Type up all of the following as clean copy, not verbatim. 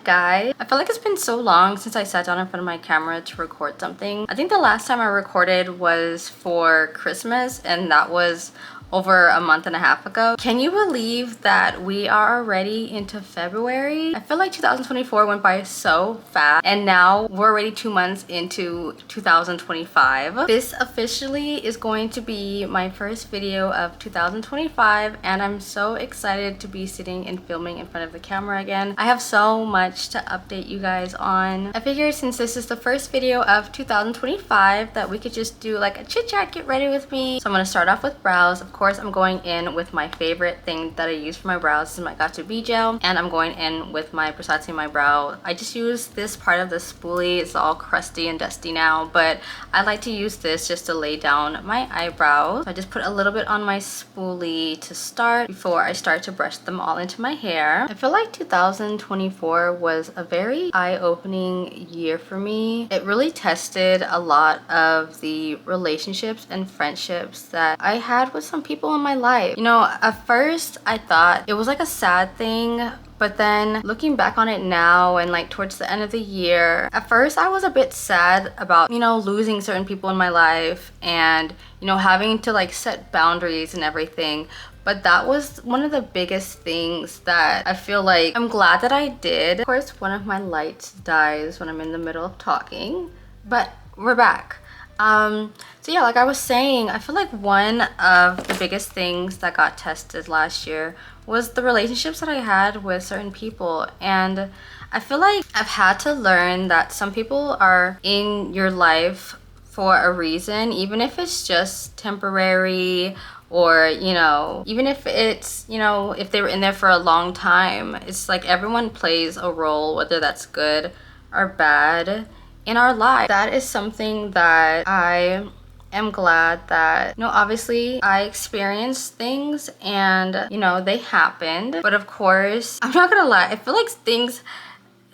guys? I feel like it's been so long since I sat down in front of my camera to record something. I think the last time I recorded was for Christmas, and that was over a month and a half ago. Can you believe that we are already into February? I feel like 2024 went by so fast, and now we're already 2 months into 2025. This officially is going to be my first video of 2025, and I'm so excited to be sitting and filming in front of the camera again. I have so much to update you guys on. I figured since this is the first video of 2025 that we could just do like a chit chat, get ready with me. So I'm gonna start off with brows. Of course, I'm going in with my favorite thing that I use for my brows. This is my GRWM gel, and I'm going in with my Versace My Brow. I just use this part of the spoolie. It's all crusty and dusty now, but I like to use this just to lay down my eyebrows. So I just put a little bit on my spoolie to start before I start to brush them all into my hair. I feel like 2024 was a very eye-opening year for me. It really tested a lot of the relationships and friendships that I had with some people in my life. You know, at first I thought it was like a sad thing, but then looking back on it now and like towards the end of the year, at first I was a bit sad about, you know, losing certain people in my life and, you know, having to like set boundaries and everything. But that was one of the biggest things that I feel like I'm glad that I did. Of course, one of my lights dies when I'm in the middle of talking, but we're back. So yeah, like I was saying, I feel like one of the biggest things that got tested last year was the relationships that I had with certain people. And I feel like I've had to learn that some people are in your life for a reason, even if it's just temporary, or, you know, even if it's, you know, if they were in there for a long time. It's like everyone plays a role, whether that's good or bad in our life. That is something that I am glad that, you know, obviously I experienced things and, you know, they happened. But of course, I'm not gonna lie, I feel like things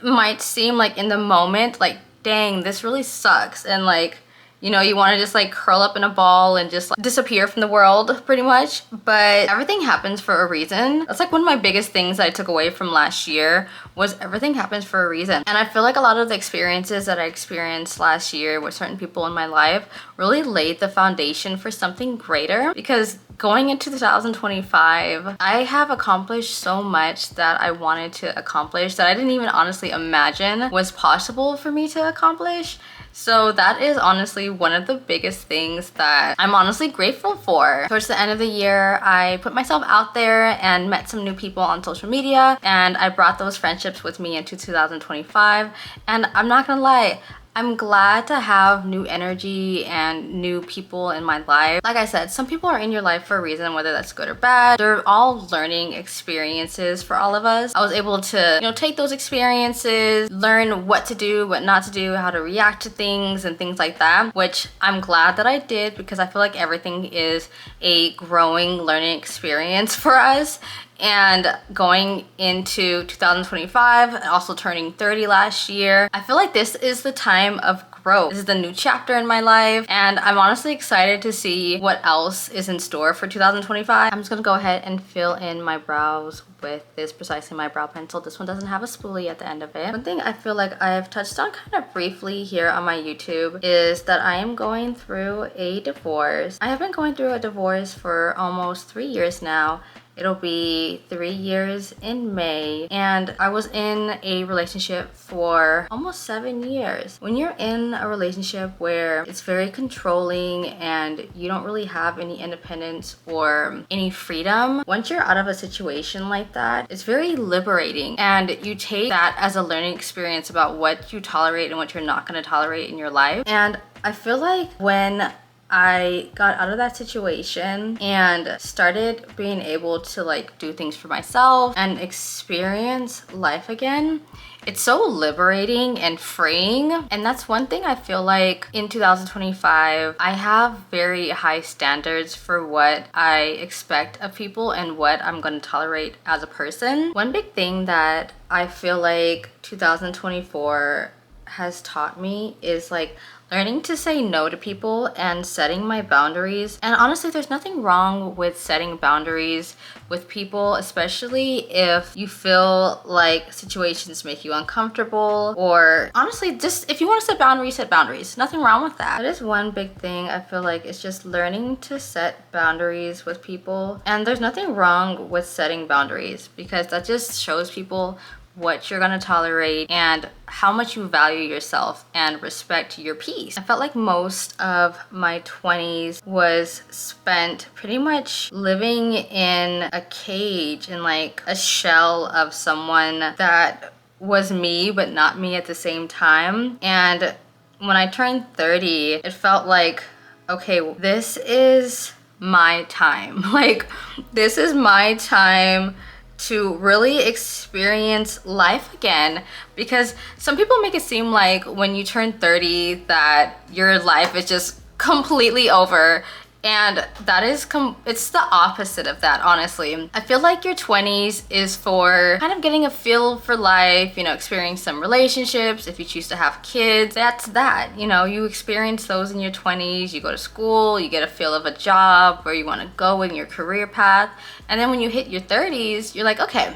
might seem like in the moment, like, dang, this really sucks. And like, you know, you want to just like curl up in a ball and just like disappear from the world pretty much. But everything happens for a reason. That's like one of my biggest things that I took away from last year, was everything happens for a reason. And I feel like a lot of the experiences that I experienced last year with certain people in my life really laid the foundation for something greater, because going into 2025, I have accomplished so much that I wanted to accomplish that I didn't even honestly imagine was possible for me to accomplish. So that is honestly one of the biggest things that I'm honestly grateful for. Towards the end of the year, I put myself out there and met some new people on social media, and I brought those friendships with me into 2025. And I'm not gonna lie, I'm glad to have new energy and new people in my life. Like I said, some people are in your life for a reason, whether that's good or bad. They're all learning experiences for all of us. I was able to, you know, take those experiences, learn what to do, what not to do, how to react to things and things like that, which I'm glad that I did, because I feel like everything is a growing learning experience for us. And going into 2025, also turning 30 last year, I feel like this is the time of growth. This is the new chapter in my life, and I'm honestly excited to see what else is in store for 2025. I'm just gonna go ahead and fill in my brows with this Precisely My Brow pencil. This one doesn't have a spoolie at the end of it. One thing I feel like I've touched on kind of briefly here on my YouTube is that I am going through a divorce. I have been going through a divorce for almost 3 years now. It'll be 3 years in May, and I was in a relationship for almost 7 years. When you're in a relationship where it's very controlling and you don't really have any independence or any freedom, once you're out of a situation like that, it's very liberating, and you take that as a learning experience about what you tolerate and what you're not going to tolerate in your life. And I feel like when I got out of that situation and started being able to like do things for myself and experience life again, it's so liberating and freeing. And that's one thing I feel like in 2025, I have very high standards for what I expect of people and what I'm going to tolerate as a person. One big thing that I feel like 2024 has taught me is like learning to say no to people and setting my boundaries. And honestly, there's nothing wrong with setting boundaries with people, especially if you feel like situations make you uncomfortable, or honestly, just if you want to set boundaries, set boundaries. Nothing wrong with that. That is one big thing I feel like it's just learning to set boundaries with people. And there's nothing wrong with setting boundaries because that just shows people what you're gonna tolerate and how much you value yourself and respect your peace. I felt like most of my 20s was spent pretty much living in a cage, in like a shell of someone that was me but not me at the same time. And when I turned 30, it felt like, okay, this is my time. Like, this is my time to really experience life again, because some people make it seem like when you turn 30 that your life is just completely over, and that is it's the opposite of that, honestly. I feel like your 20s is for kind of getting a feel for life, you know, experiencing some relationships. If you choose to have kids, that's that. You know, you experience those in your 20s. You go to school, you get a feel of a job, where you want to go in your career path. And then when you hit your 30s, you're like, okay,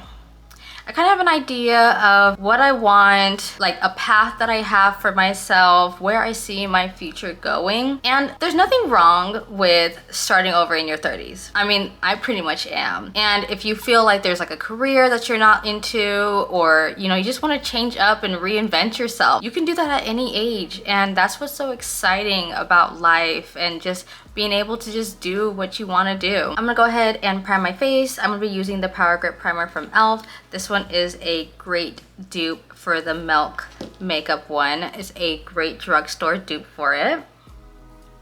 I kind of have an idea of what I want, like a path that I have for myself, where I see my future going. And there's nothing wrong with starting over in your 30s. I mean, I pretty much am. And if you feel like there's like a career that you're not into, or you know, you just want to change up and reinvent yourself, you can do that at any age. And that's what's so exciting about life, and just being able to just do what you want to do. I'm gonna go ahead and prime my face. I'm gonna be using the Power Grip Primer from e.l.f. This one is a great dupe for the Milk makeup one. It's a great drugstore dupe for it.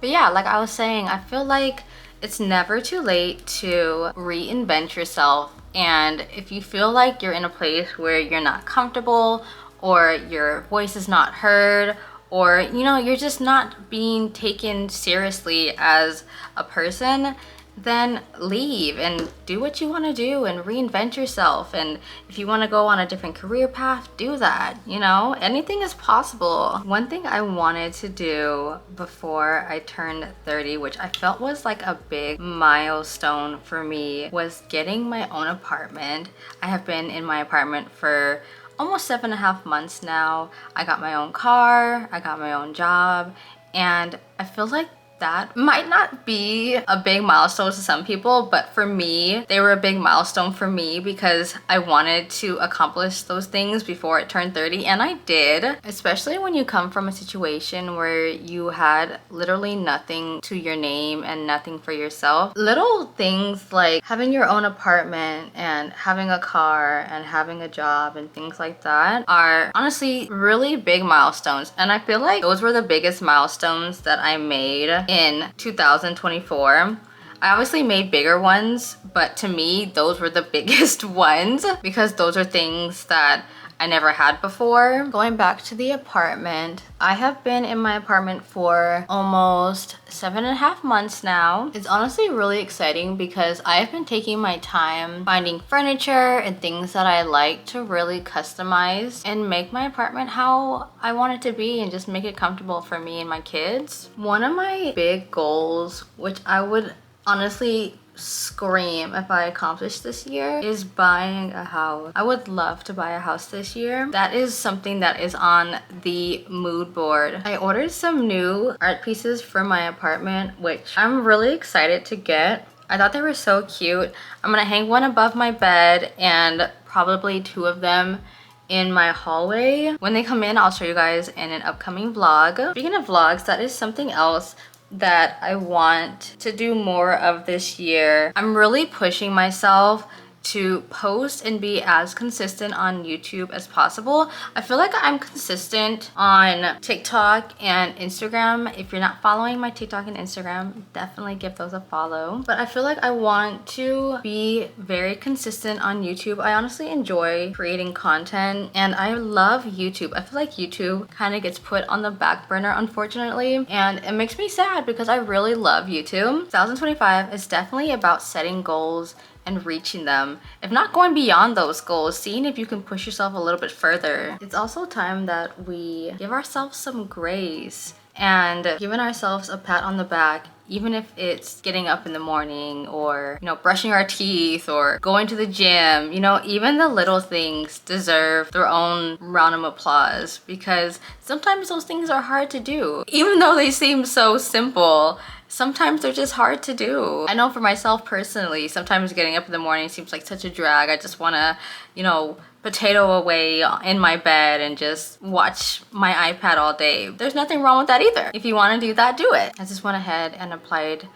But yeah, like I was saying, I feel like it's never too late to reinvent yourself. And if you feel like you're in a place where you're not comfortable, or your voice is not heard, or you know, you're just not being taken seriously as a person, then leave and do what you want to do and reinvent yourself. And if you want to go on a different career path, do that. You know, anything is possible. One thing I wanted to do before I turned 30, which I felt was like a big milestone for me, was getting my own apartment. I have been in my apartment for almost 7.5 months now. I got my own car, I got my own job, and I feel like that might not be a big milestone to some people, but for me, they were a big milestone for me because I wanted to accomplish those things before I turned 30, and I did. Especially when you come from a situation where you had literally nothing to your name and nothing for yourself. Little things like having your own apartment and having a car and having a job and things like that are honestly really big milestones, and I feel like those were the biggest milestones that I made in 2024. I obviously made bigger ones, but to me, those were the biggest ones because those are things that I never had before. Going back to the apartment, I have been in my apartment for almost 7.5 months now. It's honestly really exciting because I have been taking my time finding furniture and things that I like to really customize and make my apartment how I want it to be, and just make it comfortable for me and my kids. One of my big goals, which I would honestly scream if I accomplish this year, is buying a house. I would love to buy a house this year. That is something that is on the mood board. I ordered some new art pieces for my apartment, which I'm really excited to get. I thought they were so cute. I'm gonna hang one above my bed and probably 2 of them in my hallway. When they come in, I'll show you guys in an upcoming vlog. Speaking of vlogs, that is something else that I want to do more of this year. I'm really pushing myself to post and be as consistent on YouTube as possible. I feel like I'm consistent on TikTok and Instagram. If you're not following my TikTok and Instagram, definitely give those a follow. But I feel like I want to be very consistent on YouTube. I honestly enjoy creating content and I love YouTube. I feel like YouTube kind of gets put on the back burner, unfortunately, and it makes me sad because I really love YouTube. 2025 is definitely about setting goals and reaching them. If not going beyond those goals, seeing if you can push yourself a little bit further. It's also time that we give ourselves some grace and giving ourselves a pat on the back, even if it's getting up in the morning or, you know, brushing our teeth or going to the gym. You know, even the little things deserve their own round of applause, because sometimes those things are hard to do. Even though they seem so simple, sometimes they're just hard to do. I know for myself personally, sometimes getting up in the morning seems like such a drag. I just wanna, you know, potato away in my bed and just watch my iPad all day. There's nothing wrong with that either. If you want to do that, do it. I just went ahead and applied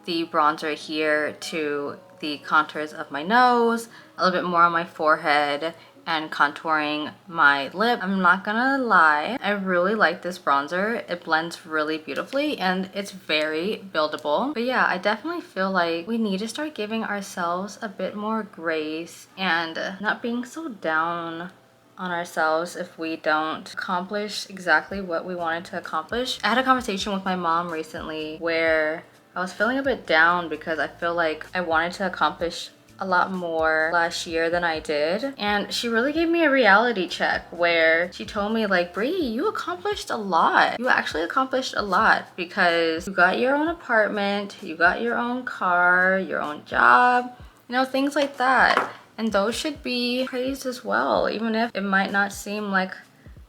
the bronzer here to the contours of my nose, a little bit more on my forehead, and contouring my lip. I'm not gonna lie, I really like this bronzer. It blends really beautifully and it's very buildable. But yeah, I definitely feel like we need to start giving ourselves a bit more grace and not being so down on ourselves if we don't accomplish exactly what we wanted to accomplish. I had a conversation with my mom recently where I was feeling a bit down because I feel like I wanted to accomplish a lot more last year than I did, and she really gave me a reality check where she told me, like, Bree, you accomplished a lot. You actually accomplished a lot because you got your own apartment, you got your own car, your own job, you know, things like that. And those should be praised as well, even if it might not seem like,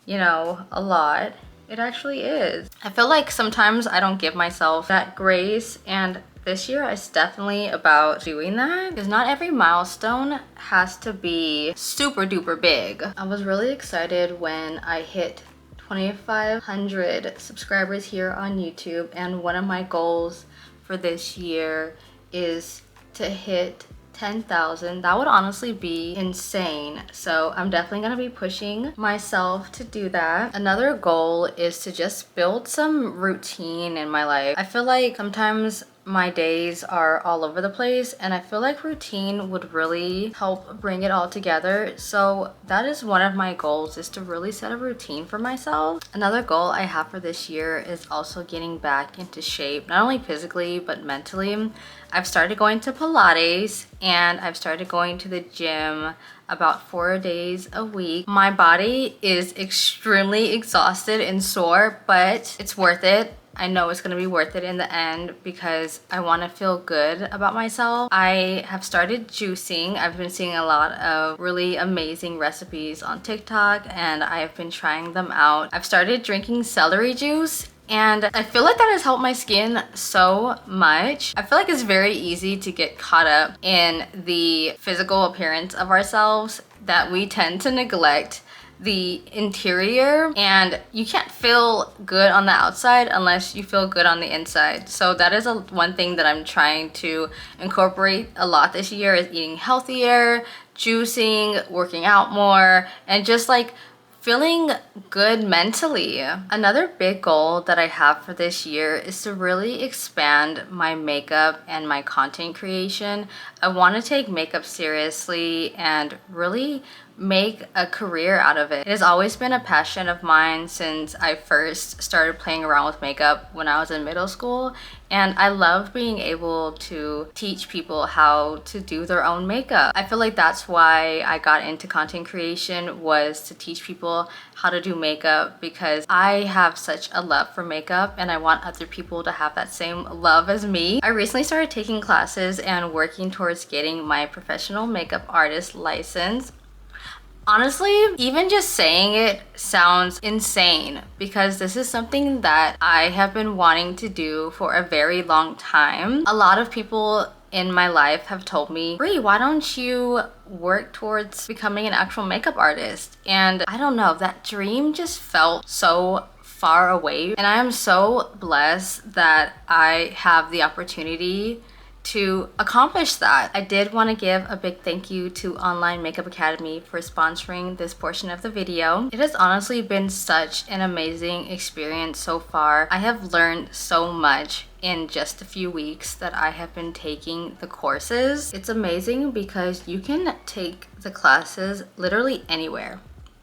you know, a lot. It actually is. I feel like sometimes I don't give myself that grace, and this year is definitely about doing that, because not every milestone has to be super duper big. I was really excited when I hit 2,500 subscribers here on YouTube, and one of my goals for this year is to hit 10,000. That would honestly be insane. So I'm definitely gonna be pushing myself to do that. Another goal is to just build some routine in my life. I feel like sometimes my days are all over the place, and I feel like routine would really help bring it all together. So that is one of my goals, is to really set a routine for myself. Another goal I have for this year is also getting back into shape, not only physically but mentally. I've started going to Pilates and I've started going to the gym about 4 days a week. My body is extremely exhausted and sore, but it's worth it. I know it's gonna be worth it in the end because I wanna feel good about myself. I have started juicing. I've been seeing a lot of really amazing recipes on TikTok and I've been trying them out. I've started drinking celery juice, and I feel like that has helped my skin so much. I feel like it's very easy to get caught up in the physical appearance of ourselves that we tend to neglect the interior, and you can't feel good on the outside unless you feel good on the inside. So that is one thing that I'm trying to incorporate a lot this year, is eating healthier, juicing, working out more, and just like feeling good mentally. Another big goal that I have for this year is to really expand my makeup and my content creation. I want to take makeup seriously and really make a career out of it. It has always been a passion of mine since I first started playing around with makeup when I was in middle school, and I love being able to teach people how to do their own makeup. I feel like that's why I got into content creation, was to teach people how to do makeup, because I have such a love for makeup and I want other people to have that same love as me. I recently started taking classes and working towards getting my professional makeup artist license. Honestly, even just saying it sounds insane, because this is something that I have been wanting to do for a very long time. A lot of people in my life have told me, Bree, why don't you work towards becoming an actual makeup artist? And I don't know, that dream just felt so far away, and I am so blessed that I have the opportunity to accomplish that. I did want to give a big thank you to Online Makeup Academy for sponsoring this portion of the video. It has honestly been such an amazing experience so far. I have learned so much in just a few weeks that I have been taking the courses. It's amazing because you can take the classes literally anywhere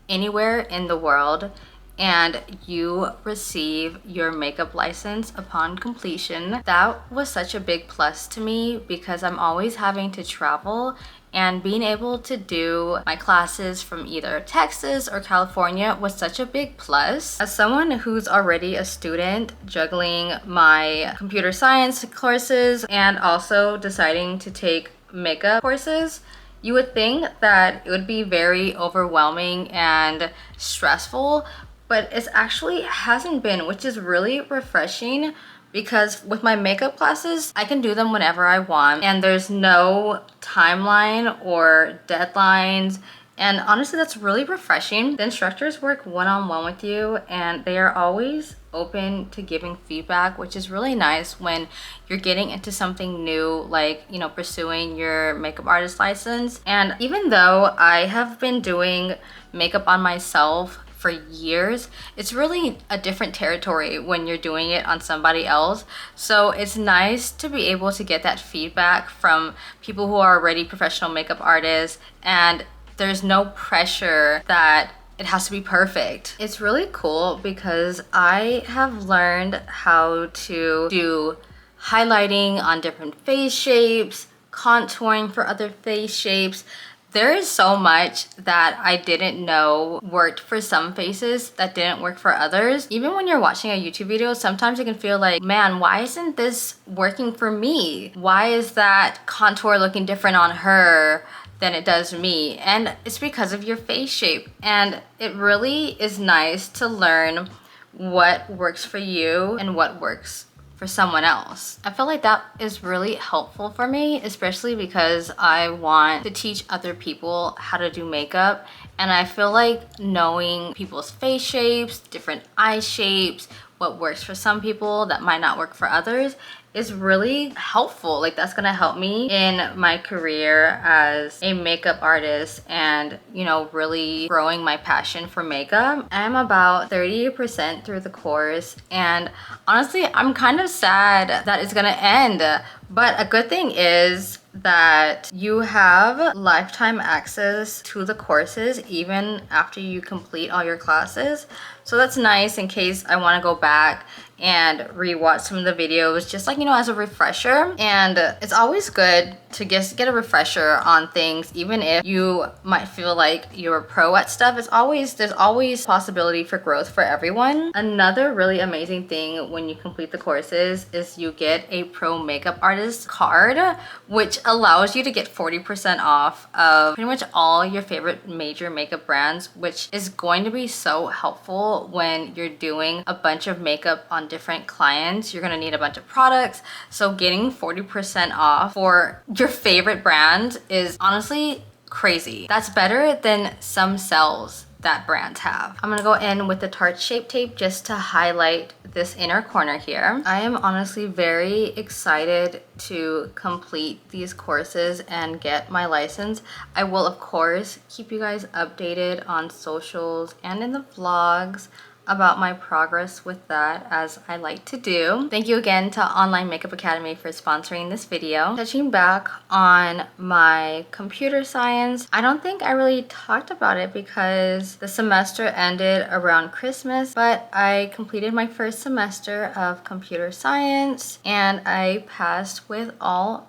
in the world, and you receive your makeup license upon completion. That was such a big plus to me because I'm always having to travel, and being able to do my classes from either Texas or California was such a big plus. As someone who's already a student, juggling my computer science courses and also deciding to take makeup courses, you would think that it would be very overwhelming and stressful, but it actually hasn't been, which is really refreshing because with my makeup classes, I can do them whenever I want and there's no timeline or deadlines. And honestly, that's really refreshing. The instructors work one-on-one with you and they are always open to giving feedback, which is really nice when you're getting into something new, like, you know, pursuing your makeup artist license. And even though I have been doing makeup on myself for years, it's really a different territory when you're doing it on somebody else. So it's nice to be able to get that feedback from people who are already professional makeup artists, and there's no pressure that it has to be perfect. It's really cool because I have learned how to do highlighting on different face shapes, contouring for other face shapes. There is so much that I didn't know worked for some faces that didn't work for others. Even when you're watching a YouTube video, sometimes you can feel like, man, why isn't this working for me? Why is that contour looking different on her than it does me? And it's because of your face shape. And it really is nice to learn what works for you and what works for someone else. I feel like that is really helpful for me, especially because I want to teach other people how to do makeup. And I feel like knowing people's face shapes, different eye shapes, what works for some people that might not work for others is really helpful. Like, that's gonna help me in my career as a makeup artist and, you know, really growing my passion for makeup. I'm about 30% through the course, and honestly, I'm kind of sad that it's gonna end. But a good thing is that you have lifetime access to the courses even after you complete all your classes. So that's nice in case I want to go back and rewatch some of the videos, just like, you know, as a refresher. And it's always good to just get a refresher on things, even if you might feel like you're a pro at stuff. There's always possibility for growth for everyone. Another really amazing thing when you complete the courses is you get a pro makeup artist card, which allows you to get 40% off of pretty much all your favorite major makeup brands, which is going to be so helpful when you're doing a bunch of makeup on different clients. You're gonna need a bunch of products, so getting 40% off for your favorite brand is honestly crazy. That's better than some sales that brands have. I'm gonna go in with the Tarte Shape Tape just to highlight this inner corner here. I am honestly very excited to complete these courses and get my license. I will, of course, keep you guys updated on socials and in the vlogs about my progress with that, as I like to do. Thank you again to Online Makeup Academy for sponsoring this video. Touching back on my computer science, I don't think I really talked about it because the semester ended around Christmas, but I completed my first semester of computer science and I passed with all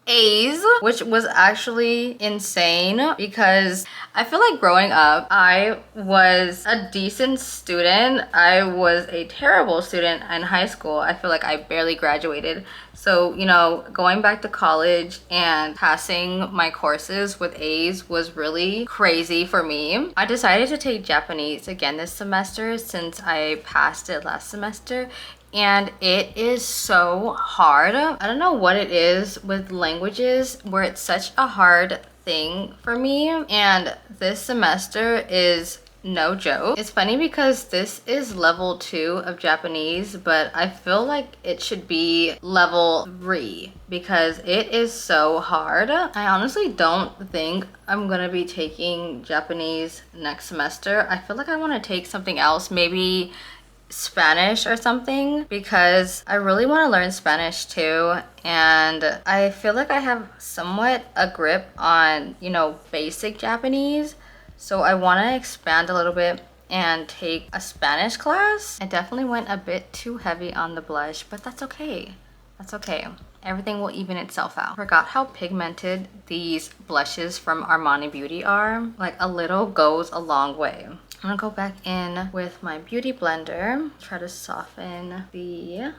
A's, which was actually insane because I feel like growing up, I was a decent student. I was a terrible student in high school. I feel like I barely graduated. So, you know, going back to college and passing my courses with A's was really crazy for me. I decided to take Japanese again this semester since I passed it last semester. And it is so hard. I don't know what it is with languages where it's such a hard thing for me. And this semester is no joke. It's funny because this is level 2 of Japanese, but I feel like it should be level 3 because it is so hard. I honestly don't think I'm gonna be taking Japanese next semester. I feel like I want to take something else, maybe Spanish or something, because I really want to learn Spanish too, and I feel like I have somewhat a grip on, you know, basic Japanese, so I want to expand a little bit and take a Spanish class. I definitely went a bit too heavy on the blush, but that's okay. That's okay. Everything will even itself out. Forgot how pigmented these blushes from Armani Beauty are. Like a little goes a long way. I'm gonna go back in with my beauty blender, try to soften the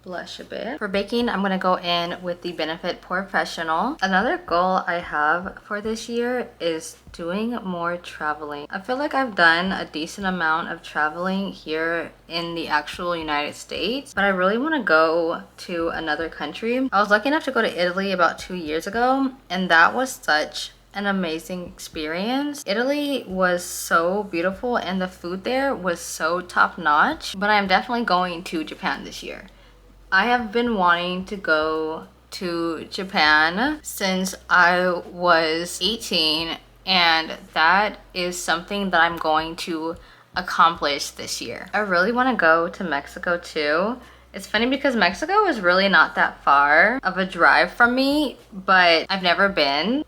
blush a bit. For baking, I'm gonna go in with the Benefit Professional. Another goal I have for this year is doing more traveling. I feel like I've done a decent amount of traveling here in the actual United States, but I really want to go to another country. I was lucky enough to go to Italy about 2 years ago, and that was such an amazing experience. Italy was so beautiful and the food there was so top notch, but I'm definitely going to Japan this year. I have been wanting to go to Japan since I was 18, and that is something that I'm going to accomplish this year. I really want to go to Mexico too. It's funny because Mexico is really not that far of a drive from me, but I've never been.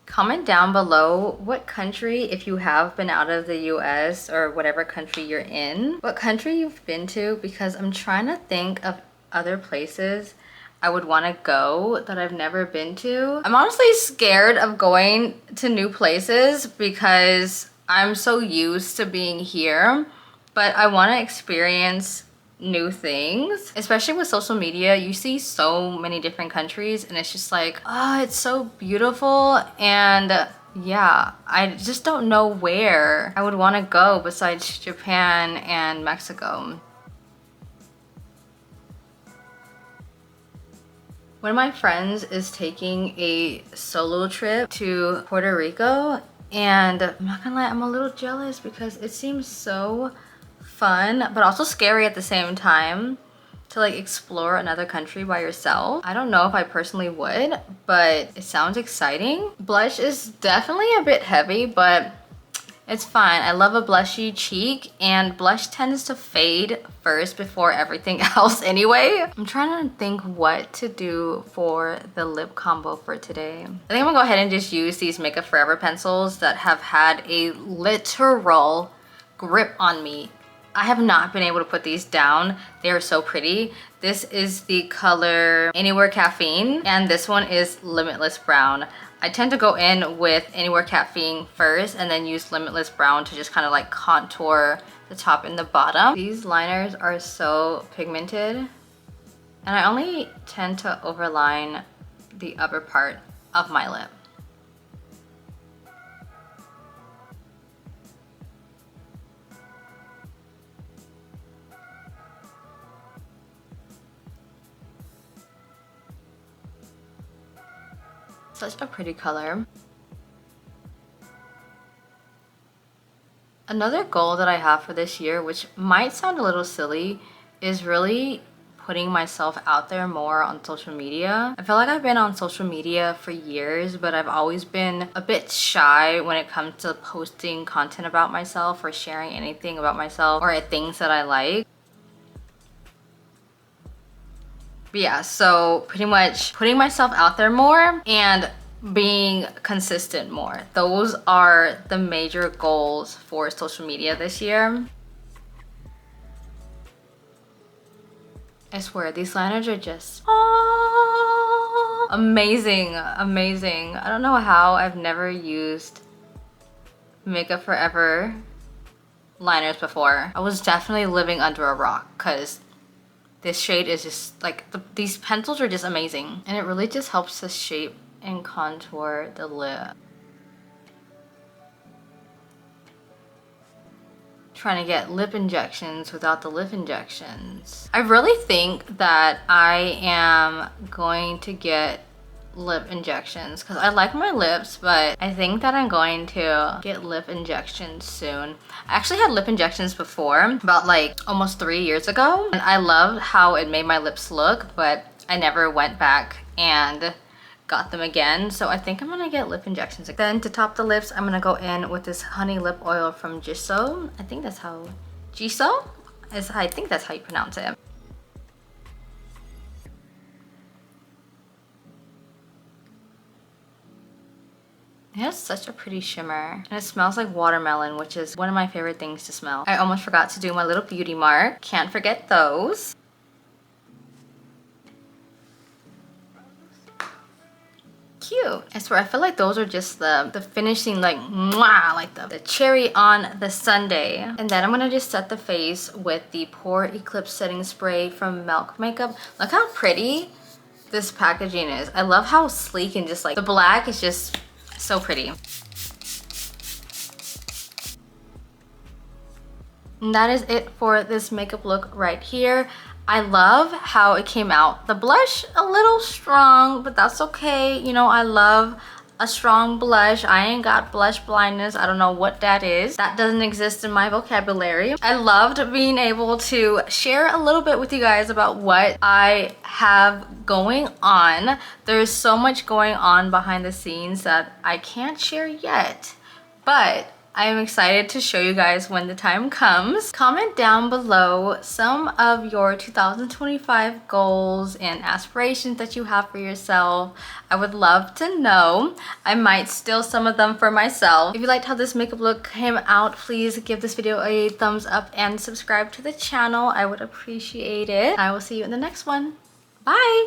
Comment down below what country, if you have been out of the US or whatever country you're in, what country you've been to, because I'm trying to think of other places I would want to go that I've never been to. I'm honestly scared of going to new places because I'm so used to being here, but I want to experience new things. Especially with social media, you see so many different countries and it's just like, oh, it's so beautiful. And yeah, I just don't know where I would want to go besides Japan and Mexico. One of my friends is taking a solo trip to Puerto Rico, and I'm not gonna lie, I'm a little jealous because it seems so fun, but also scary at the same time to like explore another country by yourself. I don't know if I personally would, but it sounds exciting. Blush is definitely a bit heavy, but it's fine. I love a blushy cheek, and blush tends to fade first before everything else anyway. I'm trying to think what to do for the lip combo for today. I think I'm gonna go ahead and just use these Makeup Forever pencils that have had a literal grip on me. I have not been able to put these down. They are so pretty. This is the color Anywhere Caffeine, and this one is Limitless Brown. I tend to go in with Anywhere Caffeine first and then use Limitless Brown to just kind of like contour the top and the bottom. These liners are so pigmented, and I only tend to overline the upper part of my lip. Such a pretty color. Another goal that I have for this year, which might sound a little silly, is really putting myself out there more on social media. I feel like I've been on social media for years, but I've always been a bit shy when it comes to posting content about myself or sharing anything about myself or things that I like. But yeah, so pretty much putting myself out there more and being consistent more. Those are the major goals for social media this year. I swear, these liners are just amazing, amazing. I don't know how I've never used Makeup Forever liners before. I was definitely living under a rock because this shade is just like, these pencils are just amazing. And it really just helps to shape and contour the lip. Trying to get lip injections without the lip injections. I really think that I am going to get lip injections because I like my lips, but I think that I'm going to get lip injections soon. I actually had lip injections before, about like almost 3 years ago, and I loved how it made my lips look, but I never went back and got them again. So I think I'm gonna get lip injections. Then to top the lips, I'm gonna go in with this honey lip oil from Jiso. I think that's how I think that's how you pronounce it. It has such a pretty shimmer. And it smells like watermelon, which is one of my favorite things to smell. I almost forgot to do my little beauty mark. Can't forget those. Cute. I swear, I feel like those are just the finishing, like, mwah, like the cherry on the sundae. And then I'm gonna just set the face with the Pore Eclipse Setting Spray from Milk Makeup. Look how pretty this packaging is. I love how sleek and just like the black is just so pretty. And that is it for this makeup look right here. I love how it came out. The blush a little strong, but that's okay. You know, I love a strong blush. I ain't got blush blindness. I don't know what that is. That doesn't exist in my vocabulary. I loved being able to share a little bit with you guys about what I have going on. There's so much going on behind the scenes that I can't share yet, but I am excited to show you guys when the time comes. Comment down below some of your 2025 goals and aspirations that you have for yourself. I would love to know. I might steal some of them for myself. If you liked how this makeup look came out, please give this video a thumbs up and subscribe to the channel. I would appreciate it. I will see you in the next one. Bye!